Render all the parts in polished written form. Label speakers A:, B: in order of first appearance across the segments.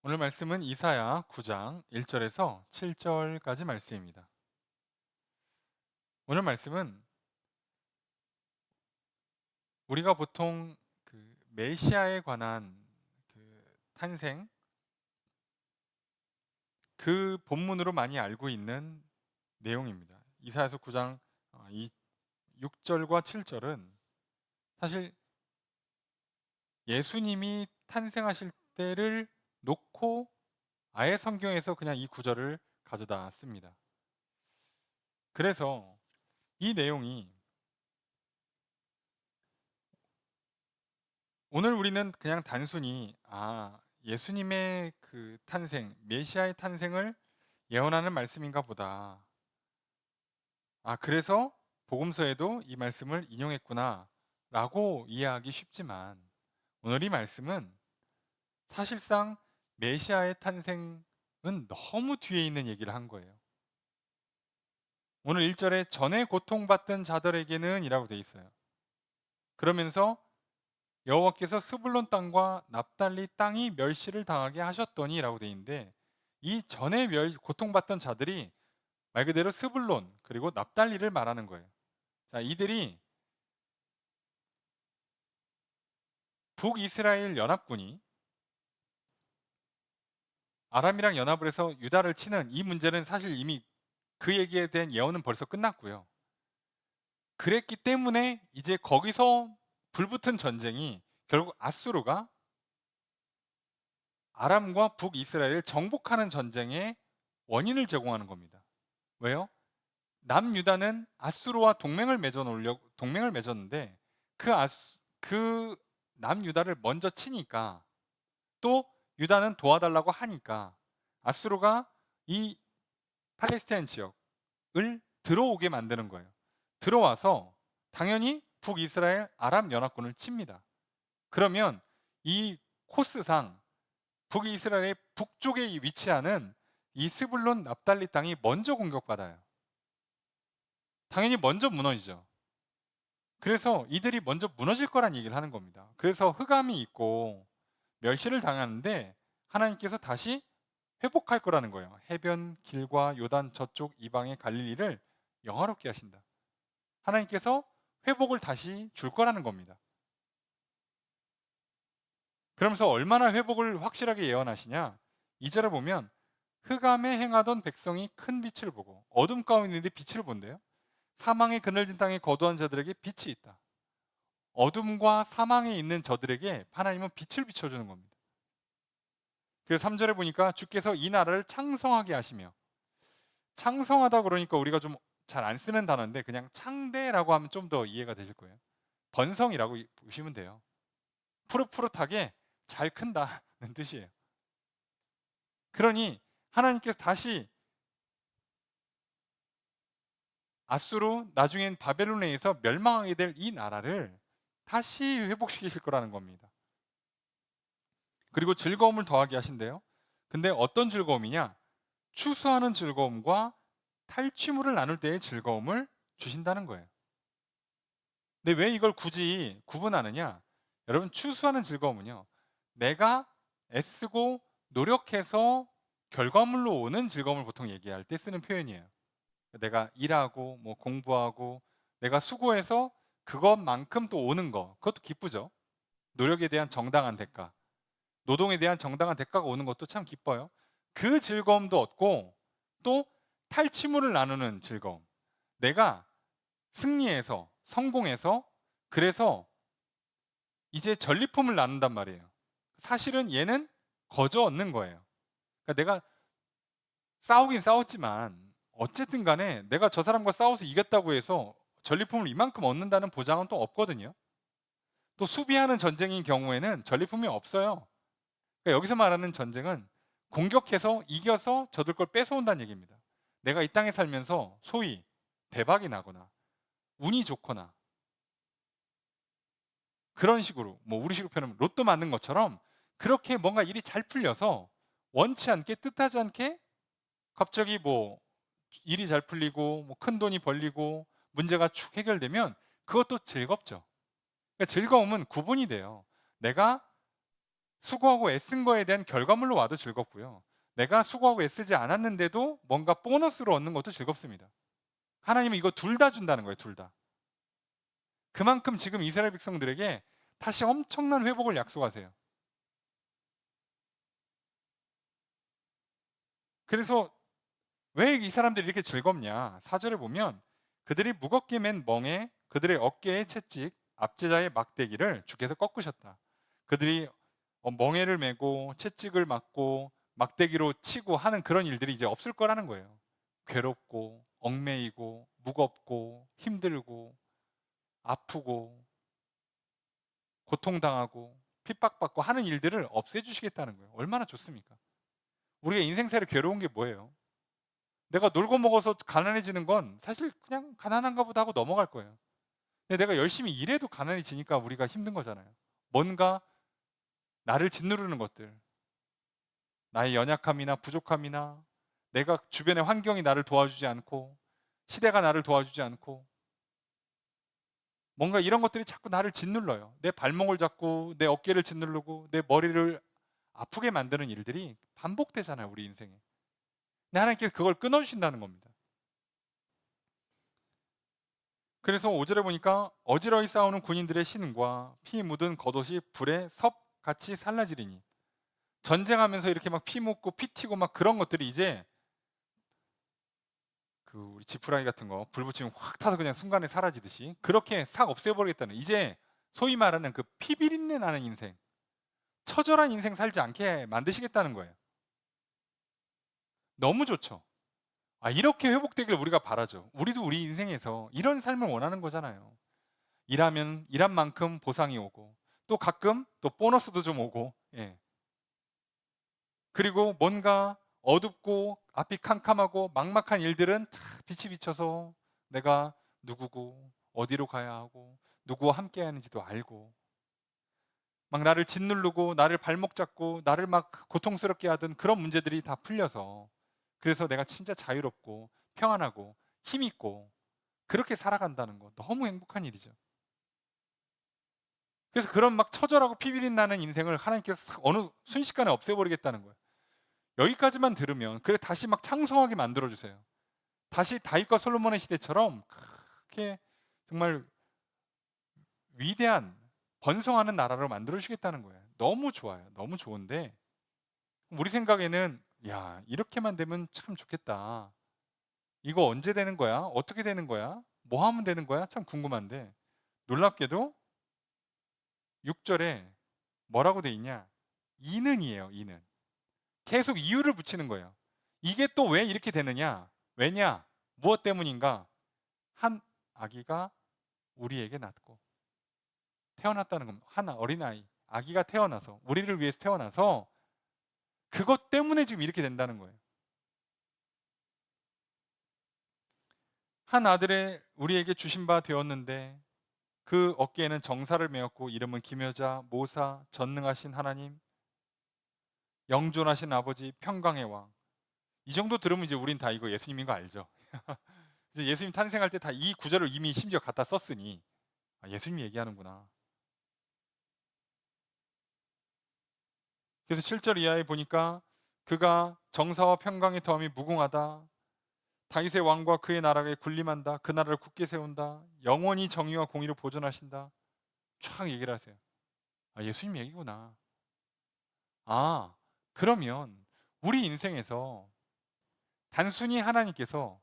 A: 오늘 말씀은 이사야 9장 1절에서 7절까지 말씀입니다. 오늘 말씀은 우리가 보통 메시아에 관한 탄생, 그 본문으로 많이 알고 있는 내용입니다. 이사야서 9장 6절과 7절은 사실 예수님이 탄생하실 때를 놓고 아예 성경에서 그냥 이 구절을 가져다 씁니다. 그래서 이 내용이 오늘 우리는 그냥 단순히 예수님의 그 탄생, 메시아의 탄생을 예언하는 말씀인가 보다. 그래서 복음서에도 이 말씀을 인용했구나라고 이해하기 쉽지만 오늘 이 말씀은 사실상 메시아의 탄생은 너무 뒤에 있는 얘기를 한 거예요. 오늘 1절에 전에 고통받던 자들에게는 이라고 돼 있어요. 그러면서 여호와께서 스불론 땅과 납달리 땅이 멸시를 당하게 하셨더니라고 돼 있는데 이 전에 고통받던 자들이 말 그대로 스불론 그리고 납달리를 말하는 거예요. 자, 이들이 북이스라엘 연합군이 아람이랑 연합을 해서 유다를 치는 이 문제는 사실 이미 그 얘기에 대한 예언은 벌써 끝났고요. 그랬기 때문에 이제 거기서 불붙은 전쟁이 결국 아수르가 아람과 북이스라엘을 정복하는 전쟁의 원인을 제공하는 겁니다. 왜요? 남유다는 아수르와 동맹을 맺었는데 그 남유다를 먼저 치니까 또 유다는 도와달라고 하니까 아수르가 이 팔레스타인 지역을 들어오게 만드는 거예요. 들어와서 당연히 북이스라엘 아람 연합군을 칩니다. 그러면 이 코스상 북이스라엘의 북쪽에 위치하는 이 스불론 납달리 땅이 먼저 공격받아요. 당연히 먼저 무너지죠. 그래서 이들이 먼저 무너질 거란 얘기를 하는 겁니다. 그래서 흑암이 있고 멸시를 당하는데 하나님께서 다시 회복할 거라는 거예요. 해변 길과 요단 저쪽 이방의 갈릴리를 영화롭게 하신다. 하나님께서 회복을 다시 줄 거라는 겁니다. 그러면서 얼마나 회복을 확실하게 예언하시냐? 2절을 보면 흑암에 행하던 백성이 큰 빛을 보고 어둠 가운데 있는데 빛을 본대요. 사망의 그늘진 땅에 거두한 자들에게 빛이 있다. 어둠과 사망에 있는 저들에게 하나님은 빛을 비춰주는 겁니다. 그래서 3절에 보니까 주께서 이 나라를 창성하게 하시며, 창성하다 그러니까 우리가 좀 잘 안 쓰는 단어인데 그냥 창대라고 하면 좀 더 이해가 되실 거예요. 번성이라고 보시면 돼요. 푸릇푸릇하게 잘 큰다는 뜻이에요. 그러니 하나님께서 다시 아수르 나중엔 바벨론에 의해서 멸망하게 될 이 나라를 다시 회복시키실 거라는 겁니다. 그리고 즐거움을 더하게 하신대요. 근데 어떤 즐거움이냐? 추수하는 즐거움과 탈취물을 나눌 때의 즐거움을 주신다는 거예요. 근데 왜 이걸 굳이 구분하느냐? 여러분, 추수하는 즐거움은요, 내가 애쓰고 노력해서 결과물로 오는 즐거움을 보통 얘기할 때 쓰는 표현이에요. 내가 일하고 뭐 공부하고 내가 수고해서 그것만큼 또 오는 거, 그것도 기쁘죠. 노력에 대한 정당한 대가, 노동에 대한 정당한 대가가 오는 것도 참 기뻐요. 그 즐거움도 얻고 또 탈취물을 나누는 즐거움, 내가 승리해서 성공해서 그래서 이제 전리품을 나눈단 말이에요. 사실은 얘는 거저 얻는 거예요. 그러니까 내가 싸우긴 싸웠지만 어쨌든 간에 내가 저 사람과 싸워서 이겼다고 해서 전리품을 이만큼 얻는다는 보장은 또 없거든요. 또 수비하는 전쟁인 경우에는 전리품이 없어요. 그러니까 여기서 말하는 전쟁은 공격해서 이겨서 저들 걸 뺏어온다는 얘기입니다. 내가 이 땅에 살면서 소위 대박이 나거나 운이 좋거나 그런 식으로, 뭐 우리식으로 표현하면 로또 맞는 것처럼 그렇게 뭔가 일이 잘 풀려서 원치 않게 뜻하지 않게 갑자기 뭐 일이 잘 풀리고 뭐 큰 돈이 벌리고 문제가 축 해결되면 그것도 즐겁죠. 그러니까 즐거움은 구분이 돼요. 내가 수고하고 애쓴 거에 대한 결과물로 와도 즐겁고요. 내가 수고하고 애쓰지 않았는데도 뭔가 보너스로 얻는 것도 즐겁습니다. 하나님은 이거 둘 다 준다는 거예요. 둘 다. 그만큼 지금 이스라엘 백성들에게 다시 엄청난 회복을 약속하세요. 그래서 왜 이 사람들이 이렇게 즐겁냐? 4절에 보면 그들이 무겁게 맨 멍에 그들의 어깨에 채찍 압제자의 막대기를 주께서 꺾으셨다. 그들이 멍에를 메고 채찍을 맞고 막대기로 치고 하는 그런 일들이 이제 없을 거라는 거예요. 괴롭고 얽매이고 무겁고 힘들고 아프고 고통당하고 핍박받고 하는 일들을 없애주시겠다는 거예요. 얼마나 좋습니까? 우리가 인생살이 괴로운 게 뭐예요? 내가 놀고 먹어서 가난해지는 건 사실 그냥 가난한가 보다 하고 넘어갈 거예요. 근데 내가 열심히 일해도 가난해지니까 우리가 힘든 거잖아요. 뭔가 나를 짓누르는 것들, 나의 연약함이나 부족함이나 내가 주변의 환경이 나를 도와주지 않고 시대가 나를 도와주지 않고 뭔가 이런 것들이 자꾸 나를 짓눌러요. 내 발목을 잡고 내 어깨를 짓누르고 내 머리를 아프게 만드는 일들이 반복되잖아요, 우리 인생에. 근데 하나님께서 그걸 끊어주신다는 겁니다. 그래서 5절에 보니까 어지러이 싸우는 군인들의 신과 피 묻은 겉옷이 불에 섭같이 살라지리니, 전쟁하면서 이렇게 막 피 묻고 피 튀고 막 그런 것들이 이제 그 우리 지푸라기 같은 거 불 붙이면 확 타서 그냥 순간에 사라지듯이 그렇게 싹 없애버리겠다는, 이제 소위 말하는 그 피비린내 나는 인생, 처절한 인생 살지 않게 만드시겠다는 거예요. 너무 좋죠. 이렇게 회복되길 우리가 바라죠. 우리도 우리 인생에서 이런 삶을 원하는 거잖아요. 일하면 일한 만큼 보상이 오고 또 가끔 또 보너스도 좀 오고, 예. 그리고 뭔가 어둡고 앞이 캄캄하고 막막한 일들은 다 빛이 비쳐서 내가 누구고 어디로 가야 하고 누구와 함께 하는지도 알고, 막 나를 짓누르고 나를 발목 잡고 나를 막 고통스럽게 하던 그런 문제들이 다 풀려서, 그래서 내가 진짜 자유롭고 평안하고 힘있고 그렇게 살아간다는 거 너무 행복한 일이죠. 그래서 그런 막 처절하고 피비린 나는 인생을 하나님께서 어느 순식간에 없애버리겠다는 거예요. 여기까지만 들으면 그래 다시 막 창성하게 만들어 주세요. 다시 다윗과 솔로몬의 시대처럼 그렇게 정말 위대한 번성하는 나라로 만들어 주시겠다는 거예요. 너무 좋아요. 너무 좋은데 우리 생각에는 야, 이렇게만 되면 참 좋겠다. 이거 언제 되는 거야? 어떻게 되는 거야? 뭐 하면 되는 거야? 참 궁금한데, 놀랍게도 6절에 뭐라고 돼 있냐? 이는이에요. 이는. 계속 이유를 붙이는 거예요. 이게 또 왜 이렇게 되느냐? 왜냐? 무엇 때문인가? 한 아기가 우리에게 낳고 태어났다는 겁니다. 한 어린아이, 아기가 태어나서 우리를 위해서 태어나서 그것 때문에 지금 이렇게 된다는 거예요. 한 아들의 우리에게 주신 바 되었는데 그 어깨에는 정사를 메었고 이름은 기묘자, 모사, 전능하신 하나님, 영존하신 아버지, 평강의 왕. 이 정도 들으면 이제 우린 다 이거 예수님인 거 알죠? 이제 예수님 탄생할 때 다 이 구절을 이미 심지어 갖다 썼으니 예수님이 얘기하는구나. 그래서 7절 이하에 보니까 그가 정사와 평강의 더함이 무궁하다. 다윗의 왕과 그의 나라에 군림한다. 그 나라를 굳게 세운다. 영원히 정의와 공의로 보존하신다. 쫙 얘기를 하세요. 예수님 얘기구나. 그러면 우리 인생에서 단순히 하나님께서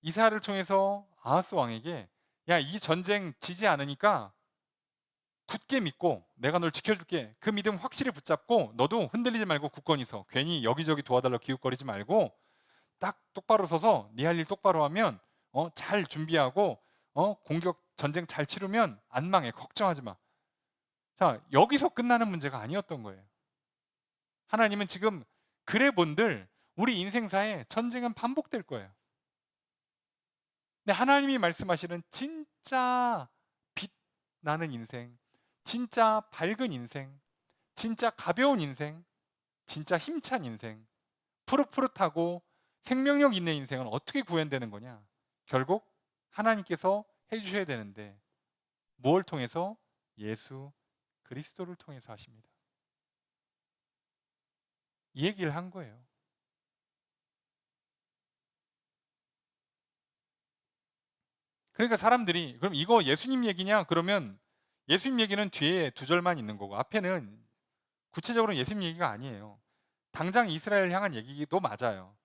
A: 이사야를 통해서 아하스 왕에게 야, 이 전쟁 지지 않으니까 굳게 믿고 내가 널 지켜줄게. 그 믿음 확실히 붙잡고 너도 흔들리지 말고 굳건히 서. 괜히 여기저기 도와달라고 기웃거리지 말고 딱 똑바로 서서 네 할 일 똑바로 하면 잘 준비하고 공격 전쟁 잘 치르면 안 망해. 걱정하지 마. 자, 여기서 끝나는 문제가 아니었던 거예요. 하나님은 지금 그래 본들 우리 인생사에 전쟁은 반복될 거예요. 근데 하나님이 말씀하시는 진짜 빛나는 인생, 진짜 밝은 인생, 진짜 가벼운 인생, 진짜 힘찬 인생, 푸릇푸릇하고 생명력 있는 인생은 어떻게 구현되는 거냐? 결국 하나님께서 해주셔야 되는데, 무엇을 통해서? 예수 그리스도를 통해서 하십니다. 이 얘기를 한 거예요. 그러니까 사람들이 그럼 이거 예수님 얘기냐? 그러면 예수님 얘기는 뒤에 두 절만 있는 거고 앞에는 구체적으로 예수님 얘기가 아니에요. 당장 이스라엘 향한 얘기도 맞아요.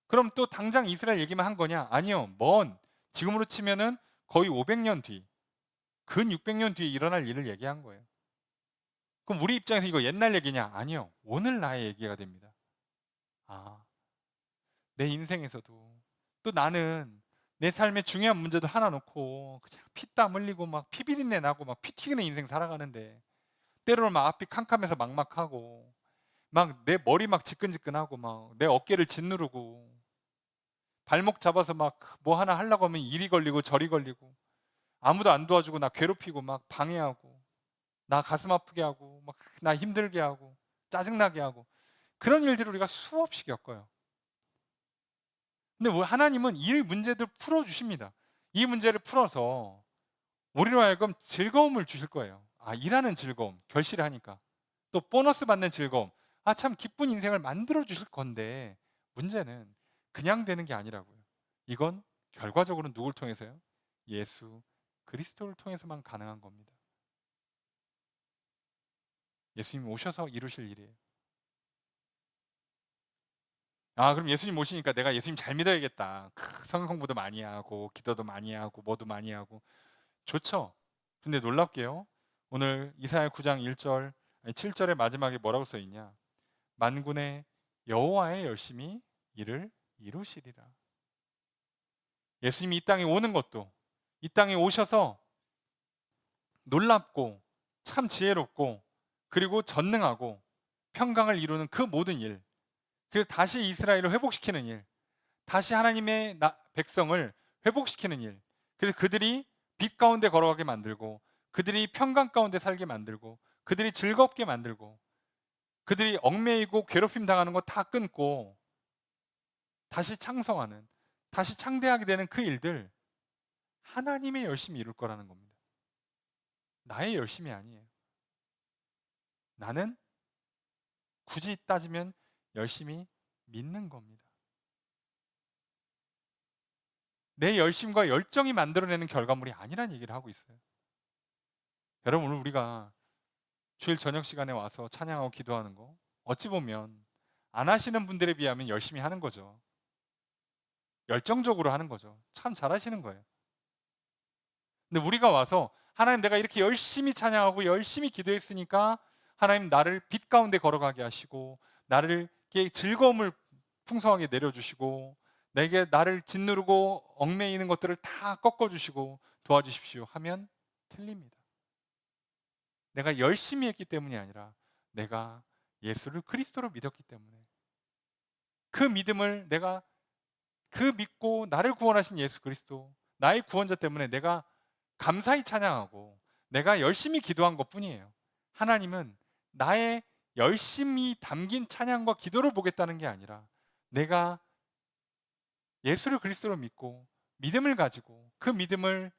A: 그럼 또 당장 이스라엘 얘기만 한 거냐? 아니요. 지금으로 치면은 거의 500년 뒤, 근 600년 뒤에 일어날 일을 얘기한 거예요. 그럼 우리 입장에서 이거 옛날 얘기냐? 아니요. 오늘 나의 얘기가 됩니다. 아, 내 인생에서도 또 나는 내 삶의 중요한 문제도 하나 놓고 그냥 피땀 흘리고 막 피비린내 나고 막 피 튀기는 인생 살아가는데 때로는 막 앞이 캄캄해서 막막하고 막 내 머리 막 지끈지끈하고 막 내 어깨를 짓누르고 발목 잡아서 막 뭐 하나 하려고 하면 이리 걸리고 저리 걸리고 아무도 안 도와주고 나 괴롭히고 막 방해하고 나 가슴 아프게 하고 막 나 힘들게 하고 짜증나게 하고 그런 일들을 우리가 수없이 겪어요. 근데 하나님은 이 문제들 풀어주십니다. 이 문제를 풀어서 우리로 하여금 즐거움을 주실 거예요. 일하는 즐거움, 결실을 하니까. 또 보너스 받는 즐거움. 참 기쁜 인생을 만들어 주실 건데 문제는 그냥 되는 게 아니라고요. 이건 결과적으로 누굴 통해서요? 예수 그리스도를 통해서만 가능한 겁니다. 예수님 오셔서 이루실 일이에요. 그럼 예수님 오시니까 내가 예수님 잘 믿어야겠다. 성경 공부도 많이 하고 기도도 많이 하고 뭐도 많이 하고 좋죠. 근데 놀랍게요. 오늘 이사야 9장 1절, 7절의 마지막에 뭐라고 써 있냐? 만군의 여호와의 열심히 이를 이루시리라. 예수님이 이 땅에 오는 것도 이 땅에 오셔서 놀랍고 참 지혜롭고 그리고 전능하고 평강을 이루는 그 모든 일, 그리고 다시 이스라엘을 회복시키는 일, 다시 하나님의 백성을 회복시키는 일, 그래서 그들이 빛 가운데 걸어가게 만들고 그들이 평강 가운데 살게 만들고 그들이 즐겁게 만들고 그들이 얽매이고 괴롭힘 당하는 거 다 끊고 다시 창성하는, 다시 창대하게 되는 그 일들 하나님의 열심히 이룰 거라는 겁니다. 나의 열심이 아니에요. 나는 굳이 따지면 열심히 믿는 겁니다. 내 열심과 열정이 만들어내는 결과물이 아니란 얘기를 하고 있어요. 여러분, 오늘 우리가 주일 저녁 시간에 와서 찬양하고 기도하는 거 어찌 보면 안 하시는 분들에 비하면 열심히 하는 거죠. 열정적으로 하는 거죠. 참 잘하시는 거예요. 근데 우리가 와서 하나님 내가 이렇게 열심히 찬양하고 열심히 기도했으니까 하나님 나를 빛 가운데 걸어가게 하시고 나를 이렇게 즐거움을 풍성하게 내려주시고 내게 나를 짓누르고 얽매이는 것들을 다 꺾어주시고 도와주십시오 하면 틀립니다. 내가 열심히 했기 때문이 아니라 내가 예수를 그리스도로 믿었기 때문에 그 믿음을 내가 그 믿고 나를 구원하신 예수 그리스도 나의 구원자 때문에 내가 감사히 찬양하고 내가 열심히 기도한 것뿐이에요. 하나님은 나의 열심히 담긴 찬양과 기도를 보겠다는 게 아니라 내가 예수를 그리스도로 믿고 믿음을 가지고 그 믿음을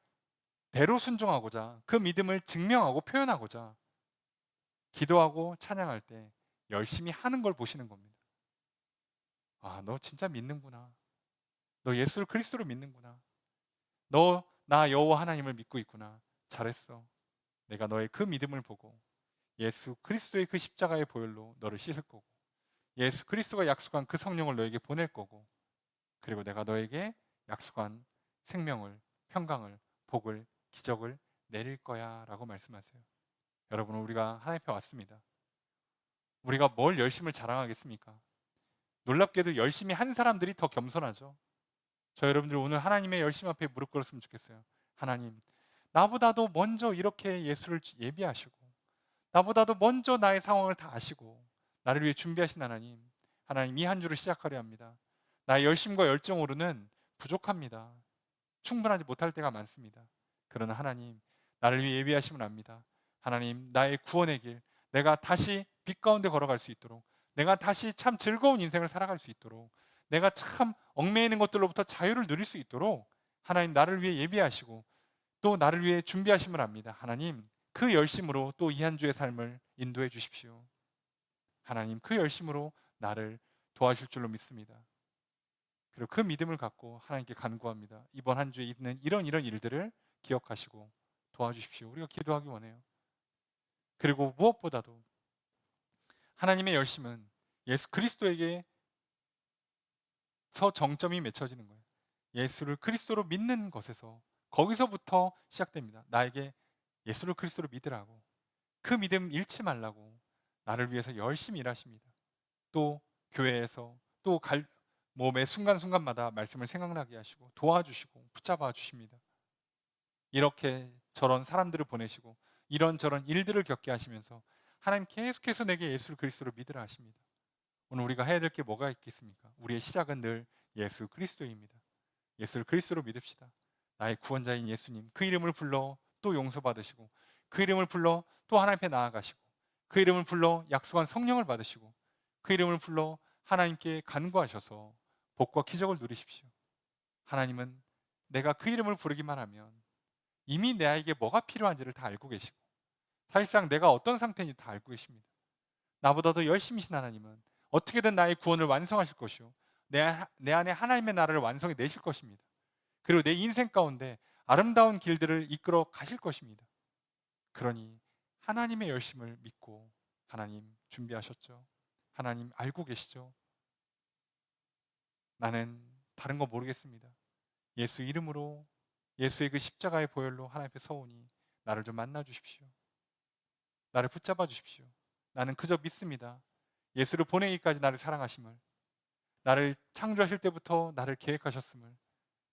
A: 대로 순종하고자 그 믿음을 증명하고 표현하고자 기도하고 찬양할 때 열심히 하는 걸 보시는 겁니다. 너 진짜 믿는구나. 너 예수를 그리스도로 믿는구나. 너 나 여호와 하나님을 믿고 있구나. 잘했어. 내가 너의 그 믿음을 보고 예수 그리스도의 그 십자가의 보혈로 너를 씻을 거고 예수 그리스도가 약속한 그 성령을 너에게 보낼 거고 그리고 내가 너에게 약속한 생명을, 평강을, 복을, 기적을 내릴 거야 라고 말씀하세요. 여러분, 우리가 하나님 앞에 왔습니다. 우리가 뭘 열심을 자랑하겠습니까? 놀랍게도 열심히 한 사람들이 더 겸손하죠. 저 여러분들 오늘 하나님의 열심 앞에 무릎 꿇었으면 좋겠어요. 하나님, 나보다도 먼저 이렇게 예수를 예비하시고 나보다도 먼저 나의 상황을 다 아시고 나를 위해 준비하신 하나님, 하나님 이 한 주를 시작하려 합니다. 나의 열심과 열정으로는 부족합니다. 충분하지 못할 때가 많습니다. 그러나 하나님, 나를 위해 예비하심을 압니다. 하나님, 나의 구원의 길, 내가 다시 빛 가운데 걸어갈 수 있도록, 내가 다시 참 즐거운 인생을 살아갈 수 있도록, 내가 참 얽매이는 것들로부터 자유를 누릴 수 있도록 하나님 나를 위해 예비하시고 또 나를 위해 준비하심을 압니다. 하나님, 그 열심으로 또 이 한 주의 삶을 인도해 주십시오. 하나님, 그 열심으로 나를 도와주실 줄로 믿습니다. 그리고 그 믿음을 갖고 하나님께 간구합니다. 이번 한 주에 있는 이런 일들을 기억하시고 도와주십시오. 우리가 기도하기 원해요. 그리고 무엇보다도 하나님의 열심은 예수 그리스도에게서 정점이 맺혀지는 거예요. 예수를 그리스도로 믿는 것에서 거기서부터 시작됩니다. 나에게 예수를 그리스도로 믿으라고, 그 믿음 잃지 말라고 나를 위해서 열심히 일하십니다. 또 교회에서 또 매 순간순간마다 말씀을 생각나게 하시고 도와주시고 붙잡아 주십니다. 이렇게 저런 사람들을 보내시고 이런저런 일들을 겪게 하시면서 하나님 계속해서 내게 예수 그리스도를 믿으라 하십니다. 오늘 우리가 해야 될 게 뭐가 있겠습니까? 우리의 시작은 늘 예수 그리스도입니다. 예수를 그리스도로 믿읍시다. 나의 구원자인 예수님, 그 이름을 불러 또 용서받으시고, 그 이름을 불러 또 하나님 앞에 나아가시고, 그 이름을 불러 약속한 성령을 받으시고, 그 이름을 불러 하나님께 간구하셔서 복과 기적을 누리십시오. 하나님은 내가 그 이름을 부르기만 하면 이미 내에게 뭐가 필요한지를 다 알고 계시고, 사실상 내가 어떤 상태인지 다 알고 계십니다. 나보다도 열심히신 하나님은 어떻게든 나의 구원을 완성하실 것이요, 내 안에 하나님의 나라를 완성해 내실 것입니다. 그리고 내 인생 가운데 아름다운 길들을 이끌어 가실 것입니다. 그러니 하나님의 열심을 믿고, 하나님 준비하셨죠? 하나님 알고 계시죠? 나는 다른 거 모르겠습니다. 예수 이름으로, 예수의 그 십자가의 보혈로 하나님 앞에 서오니 나를 좀 만나 주십시오. 나를 붙잡아 주십시오. 나는 그저 믿습니다. 예수를 보내기까지 나를 사랑하심을, 나를 창조하실 때부터 나를 계획하셨음을,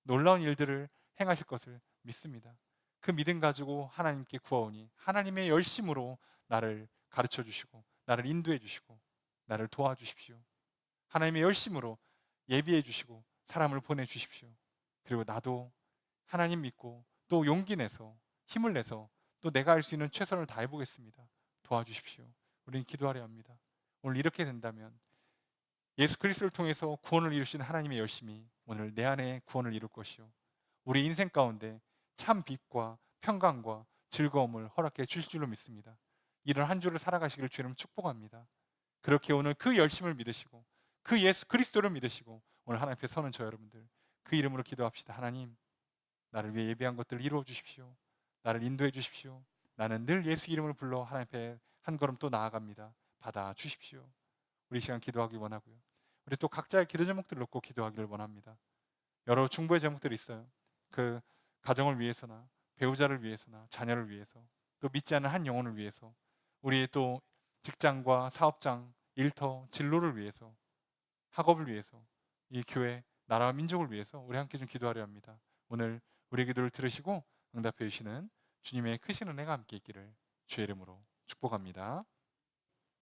A: 놀라운 일들을 행하실 것을 믿습니다. 그 믿음 가지고 하나님께 구하오니 하나님의 열심으로 나를 가르쳐 주시고 나를 인도해 주시고 나를 도와주십시오. 하나님의 열심으로 예비해 주시고 사람을 보내 주십시오. 그리고 나도 하나님 믿고 또 용기 내서 힘을 내서 또 내가 할 수 있는 최선을 다해 보겠습니다. 도와주십시오. 우리는 기도하려 합니다. 오늘 이렇게 된다면 예수 그리스도를 통해서 구원을 이루신 하나님의 열심이 오늘 내 안에 구원을 이룰 것이요, 우리 인생 가운데 참 빛과 평강과 즐거움을 허락해 주실 줄로 믿습니다. 이런 한 주를 살아가시기를 주님 축복합니다. 그렇게 오늘 그 열심을 믿으시고 그 예수 그리스도를 믿으시고 오늘 하나님 앞에 서는 저 여러분들, 그 이름으로 기도합시다. 하나님, 나를 위해 예비한 것들을 이루어 주십시오. 나를 인도해 주십시오. 나는 늘 예수 이름을 불러 하나님 앞에 한 걸음 또 나아갑니다. 받아 주십시오. 우리 시간 기도하기 원하고요. 우리 또 각자의 기도 제목들을 놓고 기도하기를 원합니다. 여러 중보의 제목들이 있어요. 그 가정을 위해서나 배우자를 위해서나 자녀를 위해서, 또 믿지 않는 한 영혼을 위해서, 우리의 또 직장과 사업장, 일터, 진로를 위해서, 학업을 위해서, 이 교회, 나라와 민족을 위해서 우리 함께 좀 기도하려 합니다. 오늘 우리의 기도를 들으시고 응답해 주시는 주님의 크신 은혜가 함께 있기를 주의 이름으로 축복합니다.